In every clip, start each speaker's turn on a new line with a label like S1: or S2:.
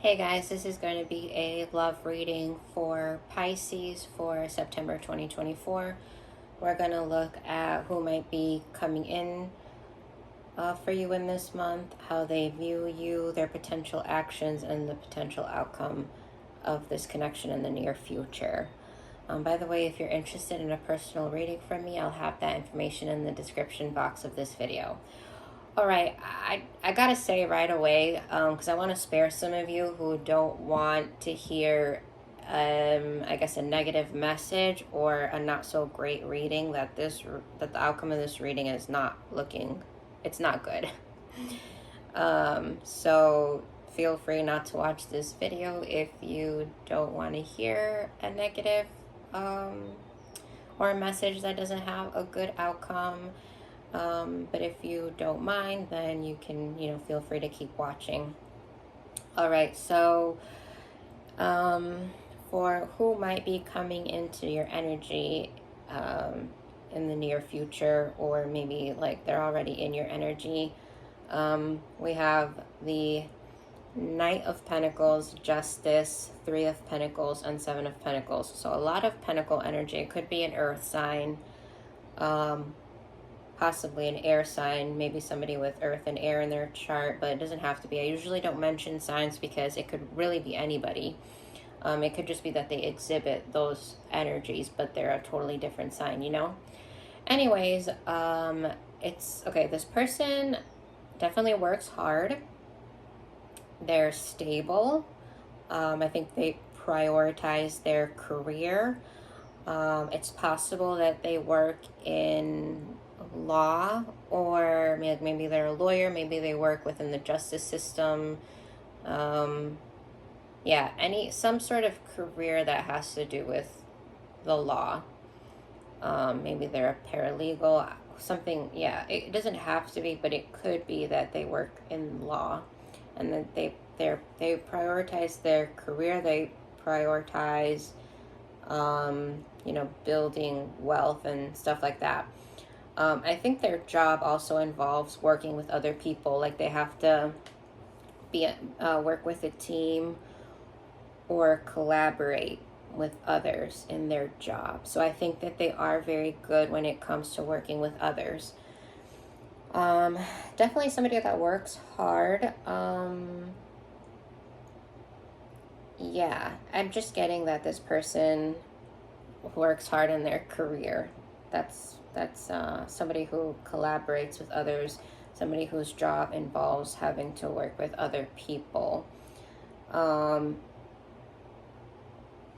S1: Hey guys, this is going to be a love reading for Pisces for September 2024. We're going to look at who might be coming in for you in this month, how they view you, their potential actions, and the potential outcome of this connection in the near future. By the way, if you're interested in a personal reading from me, I'll have that information in the description box of this video. All right, I gotta say right away, because I want to spare some of you who don't want to hear, I guess, a negative message or a not so great reading, that the outcome of this reading is not looking, it's not good. So feel free not to watch this video if you don't want to hear a negative, or a message that doesn't have a good outcome. But if you don't mind, then you can, feel free to keep watching. All right, so for who might be coming into your energy in the near future, or maybe like they're already in your energy, we have the Knight of Pentacles, Justice, Three of Pentacles, and Seven of Pentacles. So a lot of Pentacle energy. It could be an earth sign, possibly an air sign, maybe somebody with earth and air in their chart, but it doesn't have to be. I usually don't mention signs because it could really be anybody. It could just be that they exhibit those energies, but they're a totally different sign, Anyways, it's okay. This person definitely works hard. They're stable. I think they prioritize their career. It's possible that they work in law, or maybe they're a lawyer, maybe they work within the justice system. Some sort of career that has to do with the law. Maybe they're a paralegal, something. Yeah, it doesn't have to be, but it could be that they work in law, and then they prioritize their career. They prioritize building wealth and stuff like that. I think their job also involves working with other people. Like they have to work with a team or collaborate with others in their job. So I think that they are very good when it comes to working with others. Definitely somebody that works hard. I'm just getting that this person works hard in their career. That's somebody who collaborates with others, somebody whose job involves having to work with other people.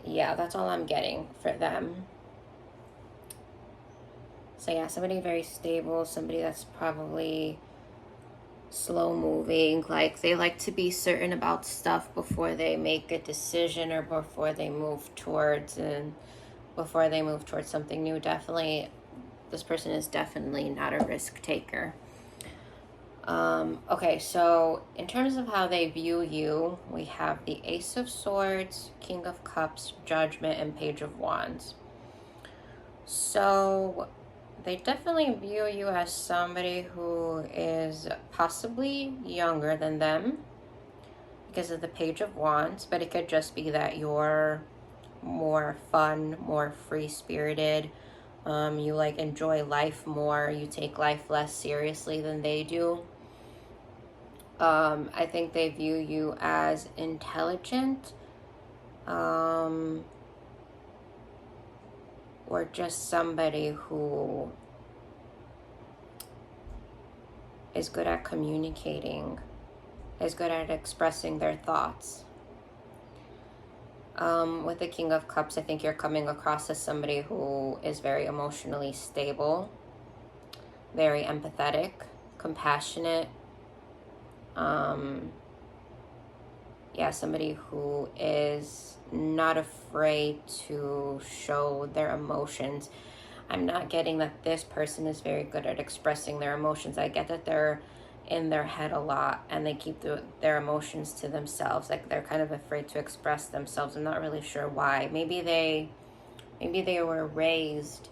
S1: That's all I'm getting for them. So somebody very stable, somebody that's probably slow moving, like they like to be certain about stuff before they make a decision, or before they move towards something new. Definitely, this person is definitely not a risk taker. Okay, so in terms of how they view you, we have the Ace of Swords, King of Cups, Judgment, and Page of Wands. So they definitely view you as somebody who is possibly younger than them because of the Page of Wands, but it could just be that you're more fun, more free-spirited. You enjoy life more. You take life less seriously than they do. I think they view you as intelligent, or just somebody who is good at communicating, is good at expressing their thoughts. With the King of Cups, I think you're coming across as somebody who is very emotionally stable, very empathetic, compassionate. Somebody who is not afraid to show their emotions. I'm not getting that this person is very good at expressing their emotions. I get that they're in their head a lot and they keep their emotions to themselves. Like they're kind of afraid to express themselves. I'm not really sure why. Maybe they were raised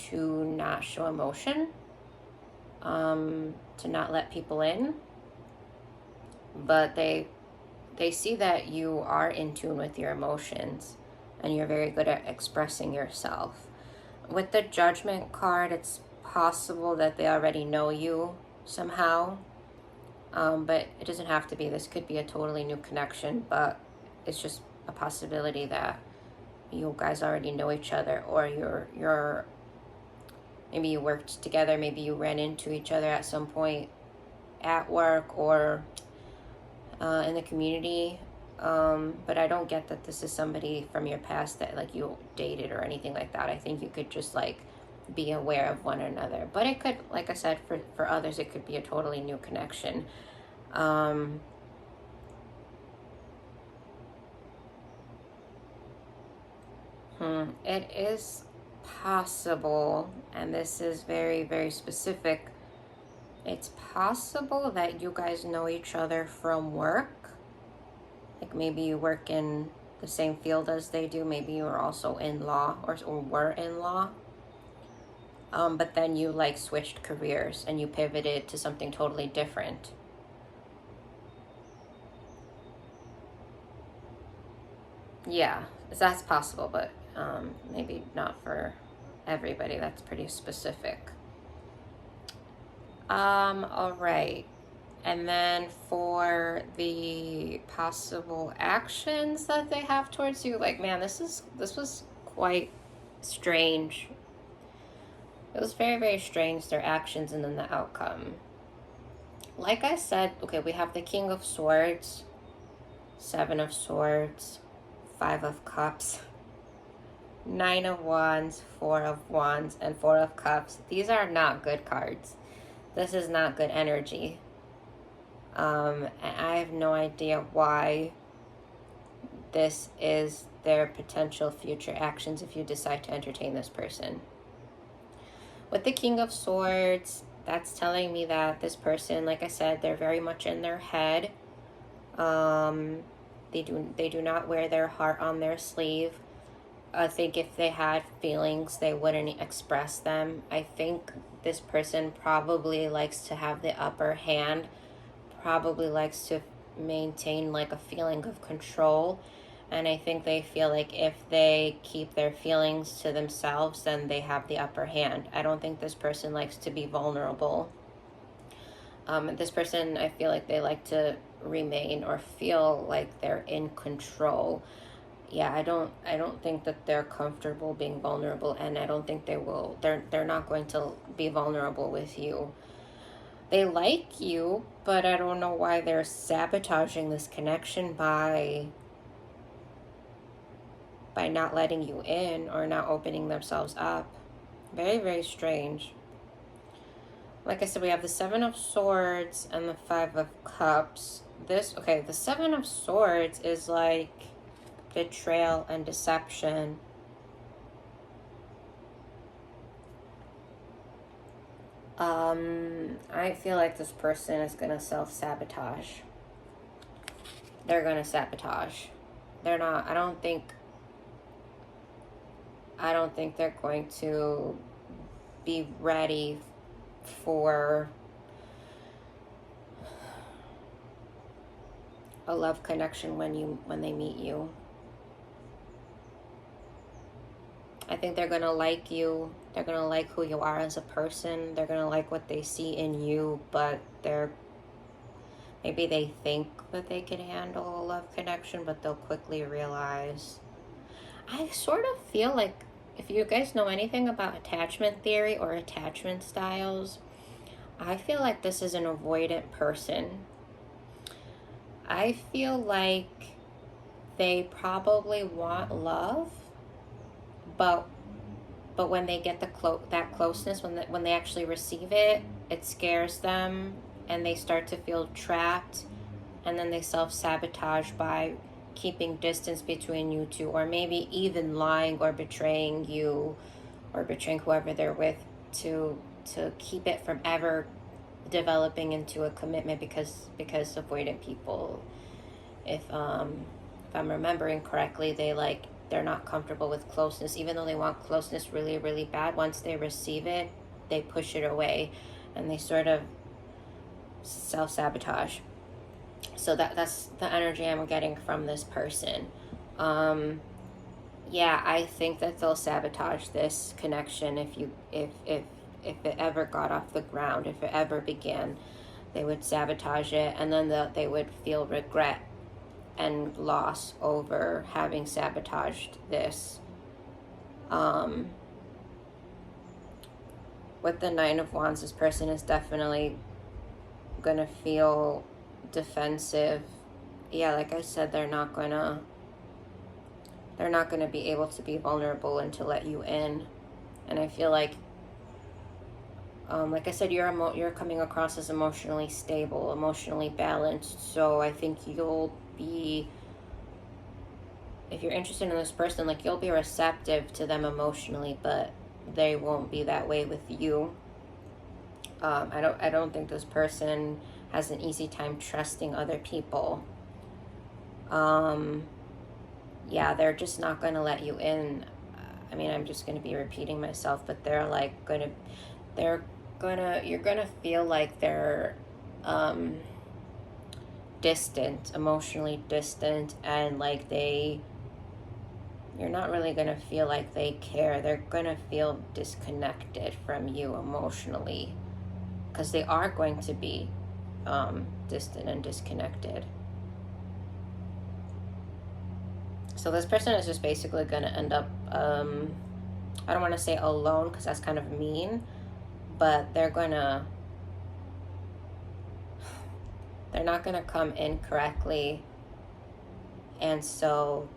S1: to not show emotion, to not let people in, but they they see that you are in tune with your emotions and you're very good at expressing yourself. With the Judgment card, it's possible that they already know you somehow, but it doesn't have to be. This could be a totally new connection, but it's just a possibility that you guys already know each other, or you're maybe you worked together, maybe you ran into each other at some point at work or in the community. But I don't get that this is somebody from your past that like you dated or anything like that. I think you could just like be aware of one another. But it could, like I said, for others, it could be a totally new connection. It is possible, and this is very, very specific. It's possible that you guys know each other from work. Like maybe you work in the same field as they do. Maybe you are also in law or were in law. But then you like switched careers and you pivoted to something totally different. Yeah, that's possible, but maybe not for everybody. That's pretty specific. All right. And then for the possible actions that they have towards you, like, man, this was quite strange. It was very, very strange, their actions and then the outcome. Like I said, okay, we have the King of Swords, Seven of Swords, Five of Cups, Nine of Wands, Four of Wands, and Four of Cups. These are not good cards. This is not good energy. And I have no idea why this is their potential future actions if you decide to entertain this person. With the King of Swords, that's telling me that this person, like I said, they're very much in their head. They do not wear their heart on their sleeve. I think if they had feelings, they wouldn't express them. I think this person probably likes to have the upper hand, probably likes to maintain like a feeling of control. And I think they feel like if they keep their feelings to themselves, then they have the upper hand. I don't think this person likes to be vulnerable. This person, I feel like they like to remain or feel like they're in control. Yeah, I don't think that they're comfortable being vulnerable, and I don't think they will. They're not going to be vulnerable with you. They like you, but I don't know why they're sabotaging this connection by not letting you in or not opening themselves up. Very, very strange. Like I said, we have the Seven of Swords and the Five of Cups. The Seven of Swords is like betrayal and deception. I feel like this person is going to self-sabotage. They're going to sabotage. They're not, I don't think they're going to be ready for a love connection when they meet you. I think they're going to like you. They're going to like who you are as a person. They're going to like what they see in you, but maybe they think that they can handle a love connection, but they'll quickly realize. I sort of feel like if you guys know anything about attachment theory or attachment styles, I feel like this is an avoidant person. I feel like they probably want love, but when they get that closeness, when they actually receive it, it scares them and they start to feel trapped, and then they self-sabotage by keeping distance between you two, or maybe even lying or betraying you or betraying whoever they're with to keep it from ever developing into a commitment, because avoidant people, if I'm remembering correctly, they're not comfortable with closeness. Even though they want closeness really, really bad, once they receive it, they push it away and they sort of self-sabotage. So that's the energy I'm getting from this person. Yeah, I think that they'll sabotage this connection if it ever got off the ground, if it ever began. They would sabotage it, and then they would feel regret and loss over having sabotaged this. With the Nine of Wands, this person is definitely gonna feel defensive. Yeah, like I said, they're not gonna be able to be vulnerable and to let you in. And I feel like I said, you're coming across as emotionally stable, emotionally balanced. So I think you'll be, if you're interested in this person, like, you'll be receptive to them emotionally, but they won't be that way with you. I don't think this person has an easy time trusting other people. Yeah, they're just not going to let you in. I mean, I'm just going to be repeating myself, but you're going to feel like they're distant, emotionally distant, and like you're not really going to feel like they care. They're going to feel disconnected from you emotionally, because they are going to be distant and disconnected. So this person is just basically going to end up, I don't want to say alone, because that's kind of mean, but they're not going to come in correctly, and so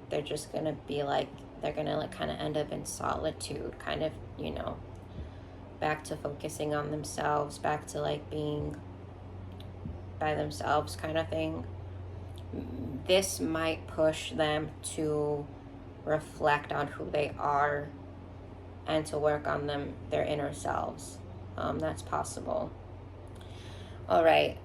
S1: they're just going to be like, they're going to like kind of end up in solitude, kind of, back to focusing on themselves, back to like being by themselves kind of thing. This might push them to reflect on who they are and to work on their inner selves. That's possible. All right.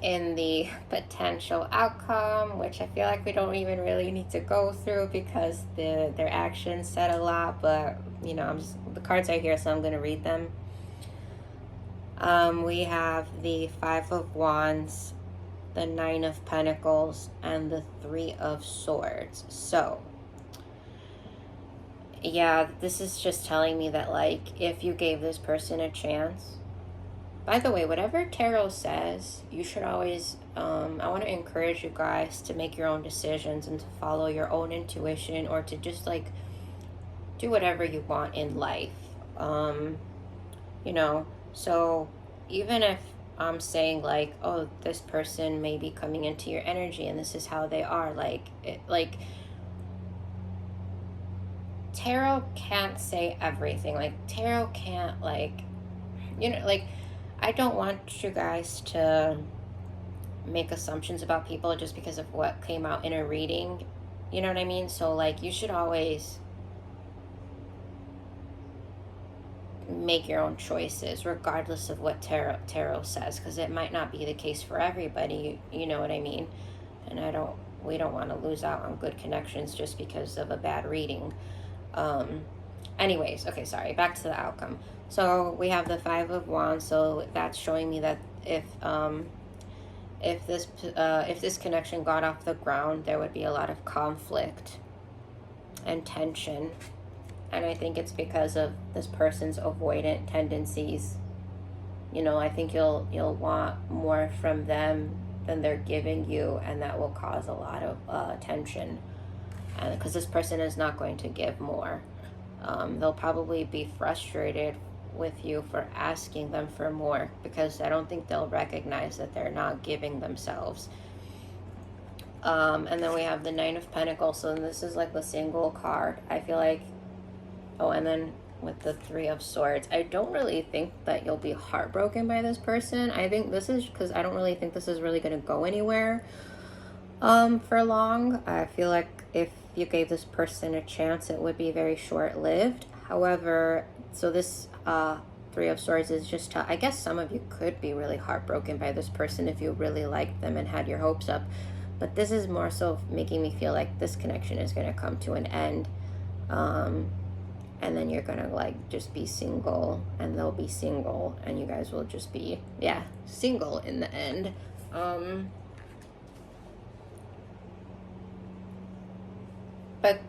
S1: In the potential outcome, which I feel like we don't even really need to go through because their actions said a lot, but the cards are here, so I'm going to read them. We have the Five of Wands, the Nine of Pentacles, and the Three of Swords. So yeah, this is just telling me that, like, if you gave this person a chance, by the way, whatever tarot says, you should always, I want to encourage you guys to make your own decisions and to follow your own intuition, or to just like do whatever you want in life. So even if I'm saying like, oh, this person may be coming into your energy and this is how they are, tarot can't say everything. Like, tarot can't, like, I don't want you guys to make assumptions about people just because of what came out in a reading. You know what I mean? So, like, you should always make your own choices regardless of what tarot says, because it might not be the case for everybody. You know what I mean? And we don't want to lose out on good connections just because of a bad reading. Anyways, okay, sorry, back to the outcome. So we have the Five of Wands, so that's showing me that if this connection got off the ground, there would be a lot of conflict and tension. And I think it's because of this person's avoidant tendencies. I think you'll want more from them than they're giving you, and that will cause a lot of tension. And because this person is not going to give more, they'll probably be frustrated with you for asking them for more, because I don't think they'll recognize that they're not giving themselves. And then we have the Nine of Pentacles, so this is like the single card. I feel like, and then with the Three of Swords, I don't really think that you'll be heartbroken by this person. I think this is because I don't really think this is really going to go anywhere for long. I feel like if you gave this person a chance, it would be very short-lived. However, so this Three of Swords is just, I guess some of you could be really heartbroken by this person if you really liked them and had your hopes up. But this is more so making me feel like this connection is going to come to an end. and then you're gonna like just be single, and they'll be single, and you guys will just be, yeah, single in the end. But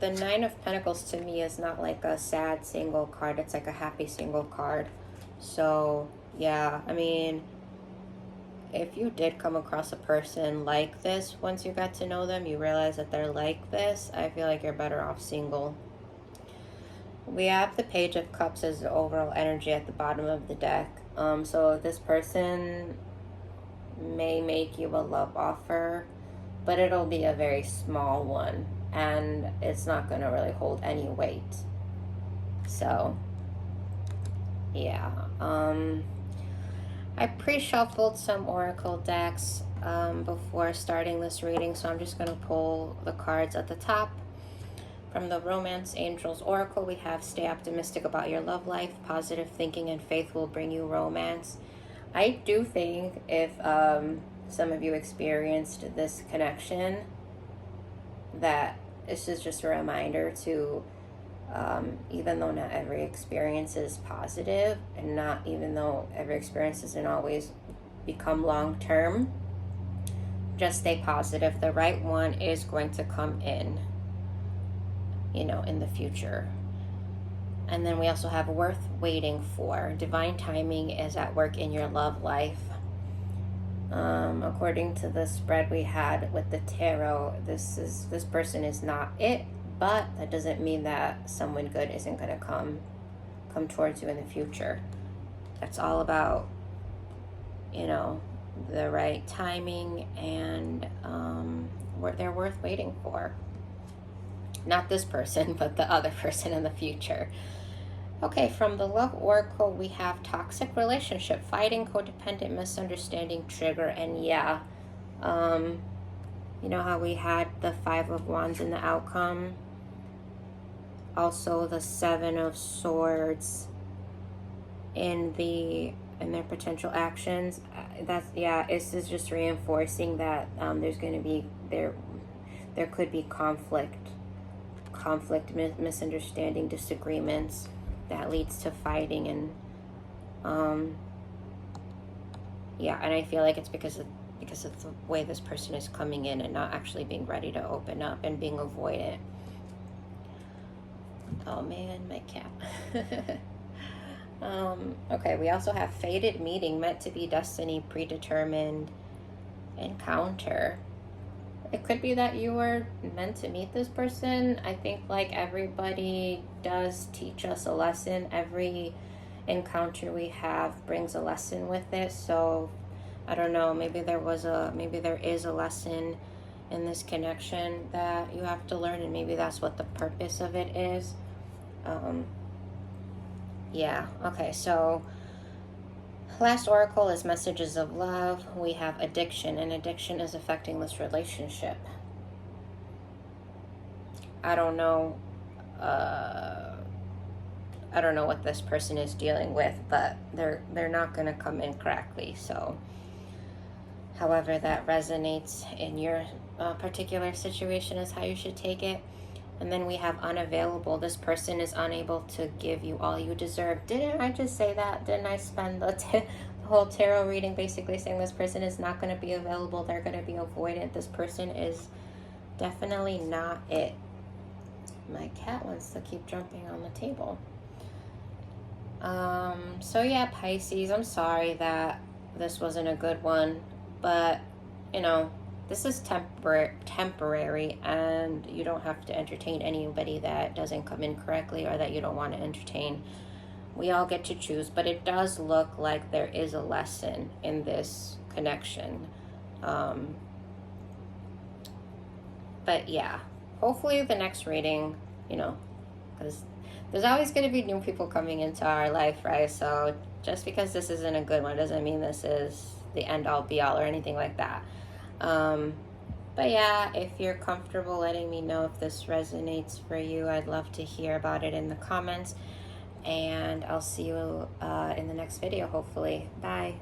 S1: the Nine of Pentacles to me is not like a sad single card, it's like a happy single card. So yeah, I mean, if you did come across a person like this, once you got to know them, you realize that they're like this, I feel like you're better off single. We have the Page of Cups as the overall energy at the bottom of the deck. So this person may make you a love offer, but it'll be a very small one, and it's not going to really hold any weight. So yeah, I pre-shuffled some oracle decks before starting this reading, so I'm just going to pull the cards at the top. From the Romance Angels Oracle, we have stay optimistic about your love life. Positive thinking and faith will bring you romance. I do think if some of you experienced this connection, that this is just a reminder to, even though not every experience is positive, and not even though every experience doesn't always become long-term, just stay positive. The right one is going to come in, you know, in the future. And then we also have worth waiting for. Divine timing is at work in your love life. According to the spread we had with the tarot, this person is not it, but that doesn't mean that someone good isn't going to come towards you in the future. That's all about, you know, the right timing, and they're worth waiting for. Not this person, but the other person in the future. Okay, from the Love Oracle, we have toxic relationship, fighting, codependent, misunderstanding, trigger, and yeah. You know how we had the Five of Wands in the outcome? Also the Seven of Swords in their potential actions. This is just reinforcing that there's going to be, there could be conflict, misunderstanding, disagreements that leads to fighting, and and I feel like it's because of the way this person is coming in and not actually being ready to open up and being avoidant. Oh man, my cat. Okay, we also have fated meeting, meant to be destiny, predetermined encounter. It could be that you were meant to meet this person. I think like everybody does teach us a lesson. Every encounter we have brings a lesson with it. So I don't know, maybe there is a lesson in this connection that you have to learn, and maybe that's what the purpose of it is. Okay, so last oracle is messages of love. We have addiction, and addiction is affecting this relationship. I don't know what this person is dealing with, but they're not going to come in correctly. So however that resonates in your particular situation is how you should take it. And then we have unavailable. This person is unable to give you all you deserve. Didn't I just say that? Didn't I spend the whole tarot reading basically saying this person is not going to be available? They're going to be avoidant. This person is definitely not it. My cat wants to keep jumping on the table. So yeah, Pisces, I'm sorry that this wasn't a good one, but you know, this is temporary, and you don't have to entertain anybody that doesn't come in correctly or that you don't want to entertain. We all get to choose, but it does look like there is a lesson in this connection. But yeah, hopefully the next reading, you know, because there's always going to be new people coming into our life, right? So just because this isn't a good one doesn't mean this is the end all be all or anything like that. But yeah, if you're comfortable letting me know if this resonates for you, I'd love to hear about it in the comments, and I'll see you in the next video, hopefully. Bye.